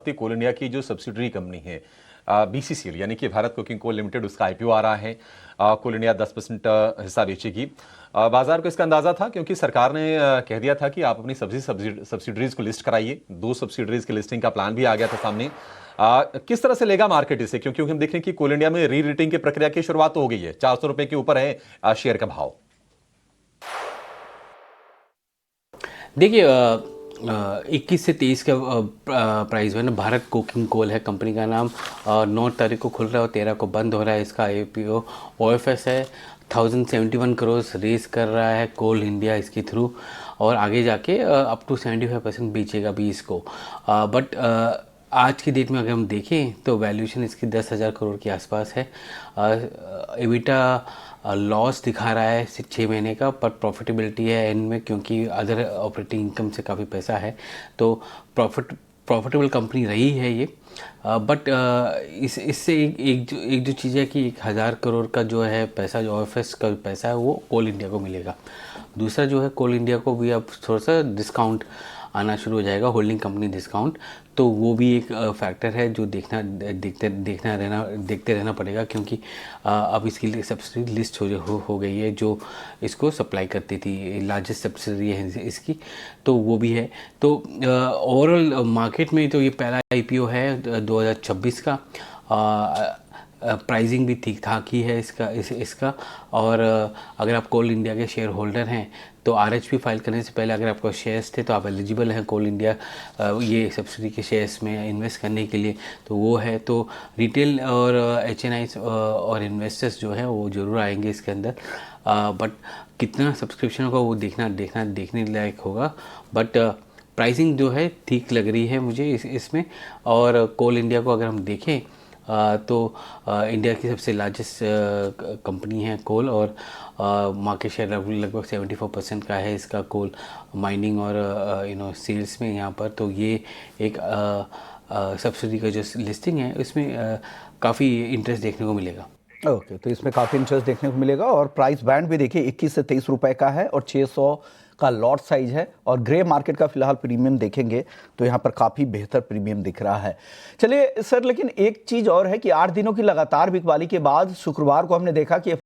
कोल India की जो subsidiary company है बीसीसीएल यानी कि भारत कोकिंग कोल लिमिटेड, उसका आईपीओ आ रहा है। कोल इंडिया 10% हिस्सा बेचेगी। बाजार को इसका अंदाजा था क्योंकि सरकार ने कह दिया था कि आप अपनी सब्सिडरीज को लिस्ट कराइए। 2 सब्सिडरीज की लिस्टिंग का प्लान भी आ गया था सामने। किस तरह से लेगा मार्केट इसे, क्योंकि हम देख रहे हैं कि कोल इंडिया में री रेटिंग की प्रक्रिया की शुरुआत तो हो गई है। 400 रुपए के ऊपर है शेयर का भाव। देखिए 21 से 23 का प्राइस है ना। भारत कोकिंग कोल है कंपनी का नाम। 9 तारीख को खुल रहा है और 13 को बंद हो रहा है। इसका आईपीओ ओएफएस है। 1071 करोड़ रेज कर रहा है कोल इंडिया इसके थ्रू, और आगे जाके अप टू 75% बेचेगा भी इसको। बट आज की डेट में अगर हम देखें तो वैल्यूएशन इसकी 10,000 करोड़ के आसपास है। एबिटा लॉस दिखा रहा है 6 महीने का, पर प्रॉफिटेबिलिटी है एंड में, क्योंकि अदर ऑपरेटिंग इनकम से काफ़ी पैसा है, तो प्रॉफिटेबल कंपनी रही है ये। बट इससे एक जो चीज़ है कि 1,000 करोड़ का जो है पैसा, जो ओएफएस का पैसा है, वो कोल इंडिया को मिलेगा। दूसरा जो है, कोल इंडिया को भी अब थोड़ा सा डिस्काउंट आना शुरू हो जाएगा, होल्डिंग कंपनी डिस्काउंट। तो वो भी एक फैक्टर है जो देखते रहना पड़ेगा, क्योंकि अब इसकी लिए सब्सिडी लिस्ट हो गई है जो इसको सप्लाई करती थी। लार्जेस्ट सब्सिडी है इसकी, तो वो भी है। तो ओवरऑल मार्केट में तो ये पहला आईपीओ है 2026 का। प्राइसिंग भी ठीक ठाक ही है इसका। और अगर आप कोल इंडिया के शेयर होल्डर हैं तो आरएचपी फाइल करने से पहले अगर आपको शेयर्स थे तो आप एलिजिबल हैं कोल इंडिया ये सब्सिडी के शेयर्स में इन्वेस्ट करने के लिए, तो वो है। तो रिटेल और एचएनआई और इन्वेस्टर्स जो हैं वो ज़रूर आएंगे इसके अंदर। बट कितना सब्सक्रिप्शन होगा वो देखने लायक होगा। बट प्राइसिंग जो है ठीक लग रही है मुझे इसमें। और कोल इंडिया को अगर हम देखें तो इंडिया की सबसे लार्जेस्ट कंपनी है कोल, और मार्केट शेयर लगभग 74% का है इसका कोल माइनिंग और सेल्स में यहाँ पर। तो ये एक सब्सिडी का जो लिस्टिंग है इसमें काफ़ी इंटरेस्ट देखने को मिलेगा। ओके, तो इसमें काफ़ी इंटरेस्ट देखने को मिलेगा। और प्राइस बैंड भी देखिए 21 से 23 रुपए का है और 600 का लॉट साइज है। और ग्रे मार्केट का फिलहाल प्रीमियम देखेंगे तो यहाँ पर काफ़ी बेहतर प्रीमियम दिख रहा है। चलिए सर, लेकिन एक चीज़ और है कि 8 दिनों की लगातार बिकवाली के बाद शुक्रवार को हमने देखा कि